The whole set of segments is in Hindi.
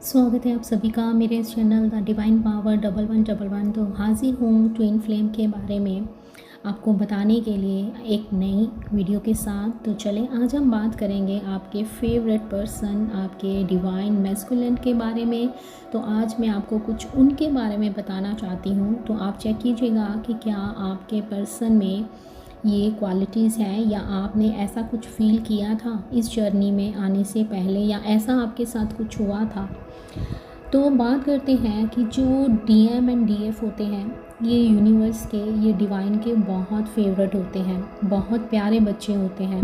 स्वागत है आप सभी का मेरे इस चैनल द डिवाइन पावर 1111। तो हाजिर हूँ ट्विन फ्लेम के बारे में आपको बताने के लिए एक नई वीडियो के साथ। तो चलें, आज हम बात करेंगे आपके फेवरेट पर्सन, आपके डिवाइन मैस्कुलिन के बारे में। तो आज मैं आपको कुछ उनके बारे में बताना चाहती हूँ। तो आप चेक कीजिएगा कि क्या आपके पर्सन में ये क्वालिटीज़ हैं या आपने ऐसा कुछ फ़ील किया था इस जर्नी में आने से पहले, या ऐसा आपके साथ कुछ हुआ था। तो बात करते हैं कि जो डीएम एंड डीएफ होते हैं, ये यूनिवर्स के, ये डिवाइन के बहुत फेवरेट होते हैं, बहुत प्यारे बच्चे होते हैं।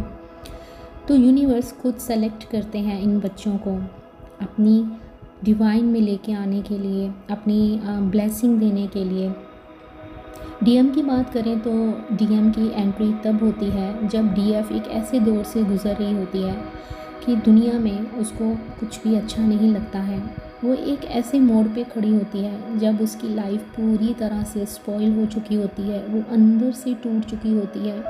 तो यूनिवर्स खुद सेलेक्ट करते हैं इन बच्चों को अपनी डिवाइन में लेके आने के लिए, अपनी ब्लेसिंग देने के लिए। डीएम की बात करें तो डीएम की एंट्री तब होती है जब डीएफ एक ऐसे दौर से गुज़र रही होती है कि दुनिया में उसको कुछ भी अच्छा नहीं लगता है। वो एक ऐसे मोड़ पे खड़ी होती है जब उसकी लाइफ पूरी तरह से स्पॉइल हो चुकी होती है, वो अंदर से टूट चुकी होती है,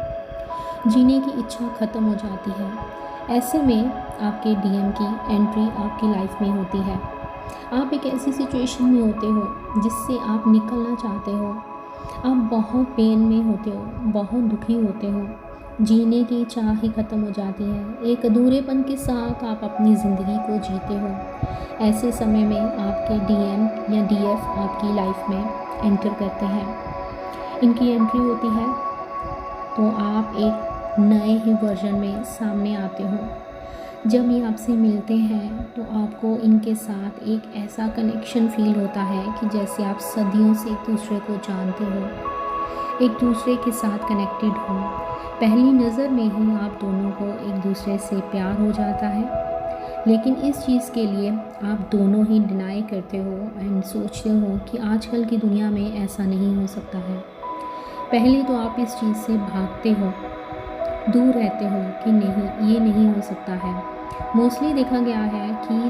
जीने की इच्छा ख़त्म हो जाती है। ऐसे में आपके डीएम की एंट्री आपकी लाइफ में होती है। आप एक ऐसी सिचुएशन में होते हो जिससे आप निकलना चाहते हो, आप बहुत पेन में होते हो, बहुत दुखी होते हो, जीने की चाह ही ख़त्म हो जाती है, एक अधूरेपन के साथ आप अपनी ज़िंदगी को जीते हो। ऐसे समय में आपके डीएम या डीएफ आपकी लाइफ में एंटर करते हैं। इनकी एंट्री होती है तो आप एक नए ही वर्जन में सामने आते हो। जब ये आपसे मिलते हैं तो आपको इनके साथ एक ऐसा कनेक्शन फ़ील होता है कि जैसे आप सदियों से एक दूसरे को जानते हो, एक दूसरे के साथ कनेक्टेड हो। पहली नज़र में ही आप दोनों को एक दूसरे से प्यार हो जाता है। लेकिन इस चीज़ के लिए आप दोनों ही डिनाई करते हो एंड सोचते हो कि आजकल की दुनिया में ऐसा नहीं हो सकता है। पहले तो आप इस चीज़ से भागते हो, दूर रहते हो कि नहीं, ये नहीं हो सकता है। मोस्टली देखा गया है कि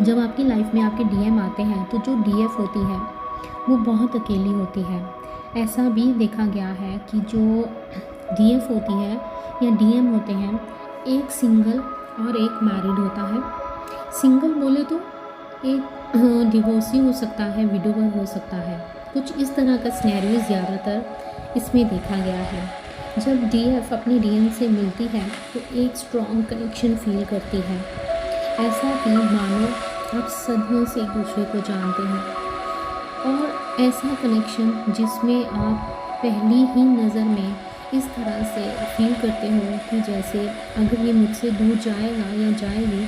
जब आपकी लाइफ में आपके डीएम आते हैं तो जो डीएफ होती है वो बहुत अकेली होती है। ऐसा भी देखा गया है कि जो डीएफ होती है या डीएम होते हैं, एक सिंगल और एक मैरिड होता है। सिंगल बोले तो एक डिवोर्सी हो सकता है, विडोवर हो सकता है, कुछ इस तरह का सिनेरियो ज़्यादातर इसमें देखा गया है। जब डीएफ अपनी डीएम से मिलती है तो एक स्ट्रॉन्ग कनेक्शन फील करती है, ऐसा कि मानो आप सदियों से एक दूसरे को जानते हैं। और ऐसा कनेक्शन जिसमें आप पहली ही नज़र में इस तरह से फील करते हो कि जैसे अगर ये मुझसे दूर जाएगा या जाएगी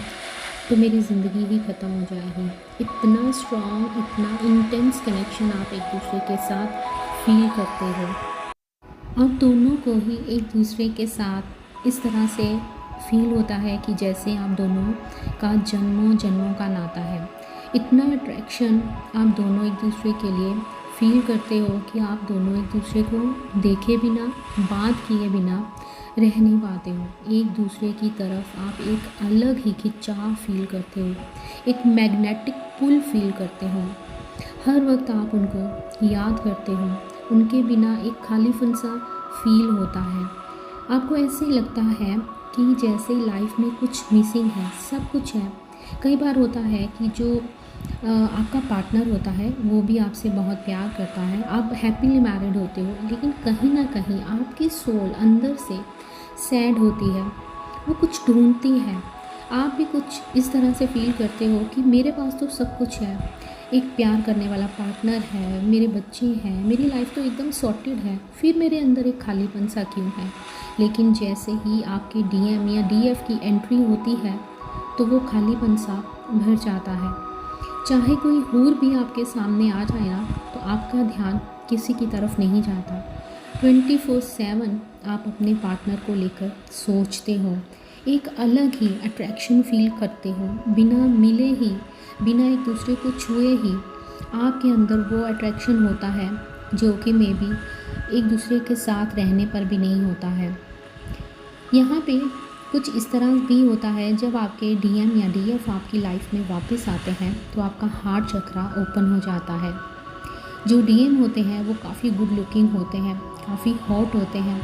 तो मेरी ज़िंदगी ही ख़त्म हो जाएगी। इतना स्ट्रॉन्ग, इतना इंटेंस कनेक्शन आप एक दूसरे के साथ फील करते हो। आप दोनों को ही एक दूसरे के साथ इस तरह से फील होता है कि जैसे आप दोनों का जन्मों जन्मों का नाता है। इतना अट्रैक्शन आप दोनों एक दूसरे के लिए फील करते हो कि आप दोनों एक दूसरे को देखे बिना, बात किए बिना रह नहीं पाते हो। एक दूसरे की तरफ आप एक अलग ही खिंचाव फील करते हो, एक मैग्नेटिक पुल फील करते हो। हर वक्त आप उनको याद करते हो, उनके बिना एक खालीपन सा फील होता है। आपको ऐसे लगता है कि जैसे लाइफ में कुछ मिसिंग है, सब कुछ है। कई बार होता है कि जो आपका पार्टनर होता है वो भी आपसे बहुत प्यार करता है, आप हैप्पीली मैरिड होते हो, लेकिन कहीं ना कहीं आपकी सोल अंदर से सैड होती है, वो कुछ ढूंढती है। आप भी कुछ इस तरह से फील करते हो कि मेरे पास तो सब कुछ है, एक प्यार करने वाला पार्टनर है, मेरे बच्चे हैं, मेरी लाइफ तो एकदम सॉर्टेड है, फिर मेरे अंदर एक खालीपन सा क्यों है। लेकिन जैसे ही आपके डीएम या डीएफ की एंट्री होती है तो वो खालीपन सा भर जाता है। चाहे कोई हूर भी आपके सामने आ जाए ना तो आपका ध्यान किसी की तरफ नहीं जाता। 24/7 आप अपने पार्टनर को लेकर सोचते हो, एक अलग ही अट्रैक्शन फील करते हो। बिना मिले ही, बिना एक दूसरे को छुए ही आपके अंदर वो अट्रैक्शन होता है जो कि मे बी एक दूसरे के साथ रहने पर भी नहीं होता है। यहाँ पे कुछ इस तरह भी होता है, जब आपके डीएम या डीएफ आपकी लाइफ में वापस आते हैं तो आपका हार्ट चक्रा ओपन हो जाता है। जो डीएम होते हैं वो काफ़ी गुड लुकिंग होते हैं, काफ़ी हॉट होते हैं।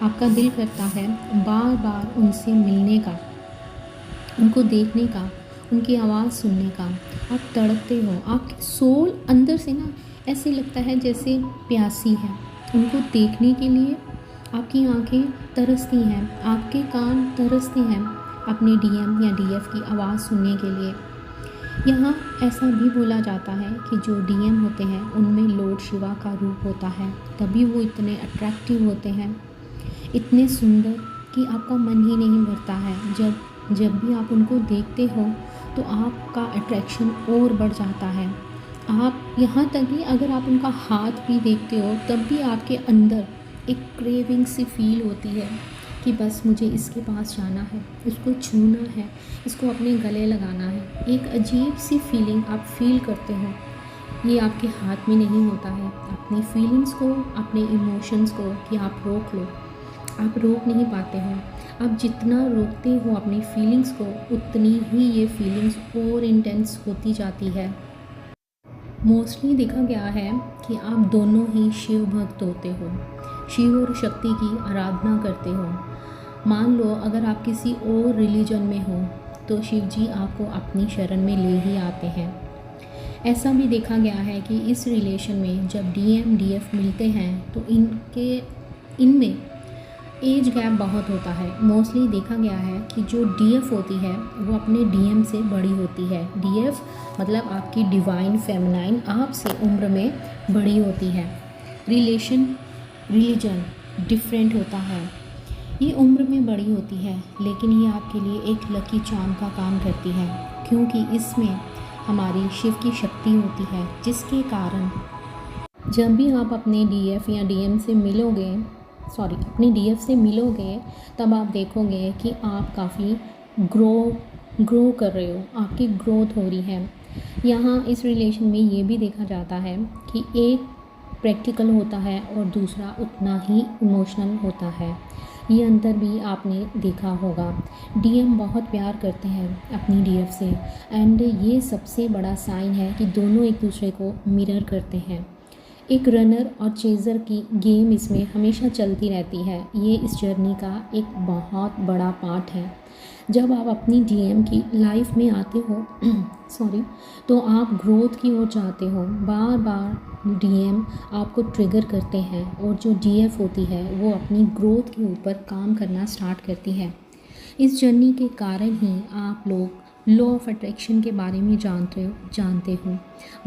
आपका दिल करता है बार बार उनसे मिलने का, उनको देखने का, उनकी आवाज़ सुनने का। आप तड़पते हो, आपकी सोल अंदर से ना ऐसे लगता है जैसे प्यासी है। उनको देखने के लिए आपकी आंखें तरसती हैं, आपके कान तरसते हैं अपने डीएम या डीएफ की आवाज़ सुनने के लिए। यहाँ ऐसा भी बोला जाता है कि जो डीएम होते हैं उनमें लॉर्ड शिवा का रूप होता है, तभी वो इतने अट्रैक्टिव होते हैं, इतने सुंदर कि आपका मन ही नहीं भरता है। जब भी आप उनको देखते हो तो आपका अट्रैक्शन और बढ़ जाता है। आप यहाँ तक कि अगर आप उनका हाथ भी देखते हो तब भी आपके अंदर एक क्रेविंग सी फील होती है कि बस मुझे इसके पास जाना है, इसको छूना है, इसको अपने गले लगाना है। एक अजीब सी फीलिंग आप फील करते हो। ये आपके हाथ में नहीं होता है। अपनी फीलिंग्स को, अपने इमोशंस को कि आप रोक लो, आप रोक नहीं पाते हो। आप जितना रोकते हो अपनी फीलिंग्स को, उतनी ही ये फीलिंग्स और इंटेंस होती जाती है। मोस्टली देखा गया है कि आप दोनों ही शिव भक्त होते हो, शिव और शक्ति की आराधना करते हो। मान लो अगर आप किसी और रिलीजन में हो तो शिव जी आपको अपनी शरण में ले ही आते हैं। ऐसा भी देखा गया है कि इस रिलेशन में जब डीएम डीएफ मिलते हैं तो इनमें एज गैप बहुत होता है। मोस्टली देखा गया है कि जो डीएफ होती है वो अपने डीएम से बड़ी होती है। डीएफ मतलब आपकी डिवाइन फेमिनाइन आपसे उम्र में बड़ी होती है। रिलीजन डिफरेंट होता है, ये उम्र में बड़ी होती है, लेकिन ये आपके लिए एक लकी चार्म का काम करती है, क्योंकि इसमें हमारी शिव की शक्ति होती है, जिसके कारण जब भी आप अपने डीएफ या डीएम से मिलोगे अपने डीएफ से मिलोगे तब आप देखोगे कि आप काफ़ी ग्रो कर रहे हो, आपकी ग्रोथ हो रही है। यहाँ इस रिलेशन में ये भी देखा जाता है कि एक प्रैक्टिकल होता है और दूसरा उतना ही इमोशनल होता है। ये अंतर भी आपने देखा होगा। डीएम बहुत प्यार करते हैं अपनी डीएफ से, एंड ये सबसे बड़ा साइन है कि दोनों एक दूसरे को मिरर करते हैं। एक रनर और चेज़र की गेम इसमें हमेशा चलती रहती है। ये इस जर्नी का एक बहुत बड़ा पार्ट है। जब आप अपनी डीएम की लाइफ में आते हो तो आप ग्रोथ की ओर जाते हो। बार बार डीएम आपको ट्रिगर करते हैं और जो डीएफ होती है वो अपनी ग्रोथ के ऊपर काम करना स्टार्ट करती है। इस जर्नी के कारण ही आप लोग लॉ ऑफ अट्रैक्शन के बारे में जानते हो,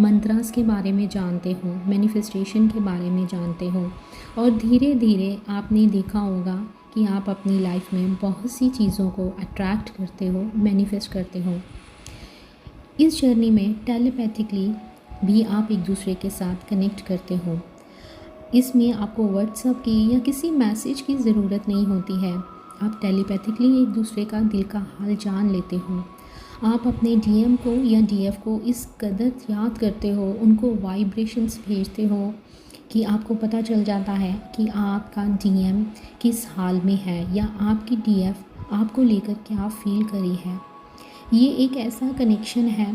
मंत्रास के बारे में जानते हो, मैनिफेस्टेशन के बारे में जानते हो, और धीरे धीरे आपने देखा होगा कि आप अपनी लाइफ में बहुत सी चीज़ों को अट्रैक्ट करते हो, मैनिफेस्ट करते हो। इस जर्नी में टेलीपैथिकली भी आप एक दूसरे के साथ कनेक्ट करते हो। इसमें आपको व्हाट्सएप की या किसी मैसेज की ज़रूरत नहीं होती है। आप टेलीपैथिकली एक दूसरे का दिल का हाल जान लेते हो। आप अपने डीएम को या डीएफ को इस कदर याद करते हो, उनको वाइब्रेशंस भेजते हो कि आपको पता चल जाता है कि आपका डीएम किस हाल में है या आपकी डीएफ आपको लेकर क्या फील करी है। ये एक ऐसा कनेक्शन है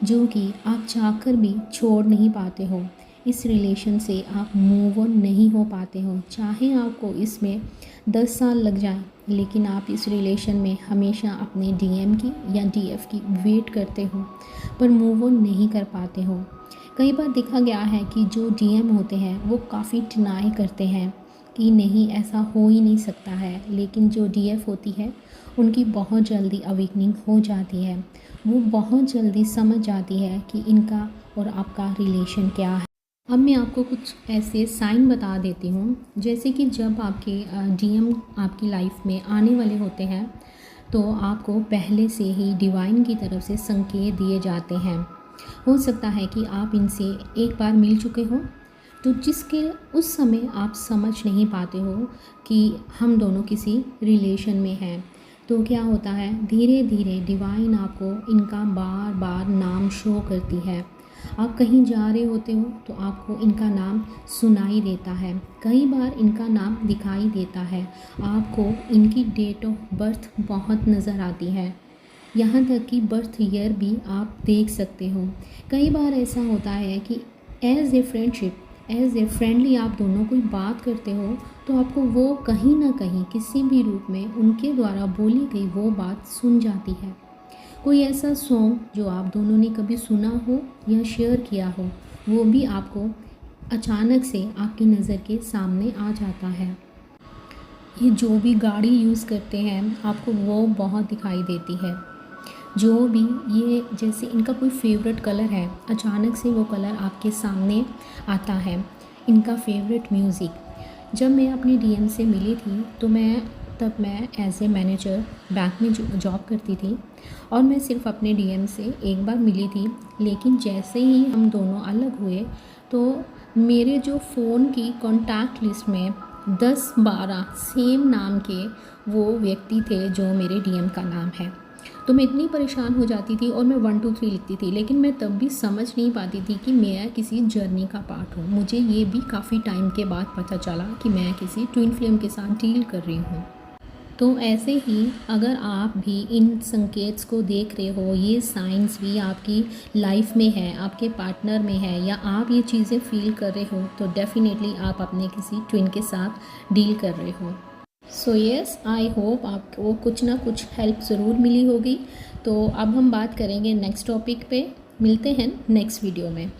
जो कि आप चाहकर भी छोड़ नहीं पाते हो। इस रिलेशन से आप मूव ऑन नहीं हो पाते हो, चाहे आपको इसमें 10 साल लग जाएं, लेकिन आप इस रिलेशन में हमेशा अपने डीएम की या डीएफ की वेट करते हो, पर मूव ऑन नहीं कर पाते हो। कई बार देखा गया है कि जो डीएम होते हैं वो काफ़ी डिनाई करते हैं कि नहीं, ऐसा हो ही नहीं सकता है, लेकिन जो डीएफ होती है उनकी बहुत जल्दी अवेकनिंग हो जाती है। वो बहुत जल्दी समझ जाती है कि इनका और आपका रिलेशन क्या है। अब मैं आपको कुछ ऐसे साइन बता देती हूँ, जैसे कि जब आपके डीएम आपकी लाइफ में आने वाले होते हैं तो आपको पहले से ही डिवाइन की तरफ से संकेत दिए जाते हैं। हो सकता है कि आप इनसे एक बार मिल चुके हो, तो जिसके उस समय आप समझ नहीं पाते हो कि हम दोनों किसी रिलेशन में हैं। तो क्या होता है, धीरे धीरे डिवाइन आपको इनका बार बार नाम शो करती है। आप कहीं जा रहे होते हो तो आपको इनका नाम सुनाई देता है, कई बार इनका नाम दिखाई देता है, आपको इनकी डेट ऑफ बर्थ बहुत नज़र आती है, यहाँ तक कि बर्थ ईयर भी आप देख सकते हो। कई बार ऐसा होता है कि as a friendship, as a friendly आप दोनों कोई बात करते हो तो आपको वो कहीं ना कहीं किसी भी रूप में उनके द्वारा बोली गई वो बात सुन जाती है। कोई ऐसा सॉन्ग जो आप दोनों ने कभी सुना हो या शेयर किया हो, वो भी आपको अचानक से आपकी नज़र के सामने आ जाता है। ये जो भी गाड़ी यूज़ करते हैं आपको वो बहुत दिखाई देती है। जो भी ये जैसे इनका कोई फेवरेट कलर है, अचानक से वो कलर आपके सामने आता है। इनका फेवरेट म्यूज़िक। जब मैं अपनी डीएम से मिली थी तो मैं एज ए मैनेजर बैंक में जॉब करती थी और मैं सिर्फ अपने डीएम से एक बार मिली थी। लेकिन जैसे ही हम दोनों अलग हुए तो मेरे जो फ़ोन की कॉन्टैक्ट लिस्ट में 10-12 सेम नाम के वो व्यक्ति थे जो मेरे डीएम का नाम है। तो मैं इतनी परेशान हो जाती थी और मैं 1 2 3 लिखती थी, लेकिन मैं तब भी समझ नहीं पाती थी कि मैं किसी जर्नी का पार्ट हूँ। मुझे ये भी काफ़ी टाइम के बाद पता चला कि मैं किसी ट्विन फ्लेम के साथ डील कर रही हूँ। तो ऐसे ही अगर आप भी इन संकेत्स को देख रहे हो, ये साइंस भी आपकी लाइफ में है, आपके पार्टनर में है, या आप ये चीज़ें फील कर रहे हो, तो डेफिनेटली आप अपने किसी ट्विन के साथ डील कर रहे हो। सो येस, आई होप आपको कुछ ना कुछ हेल्प ज़रूर मिली होगी। तो अब हम बात करेंगे नेक्स्ट टॉपिक पे। मिलते हैं नेक्स्ट वीडियो में।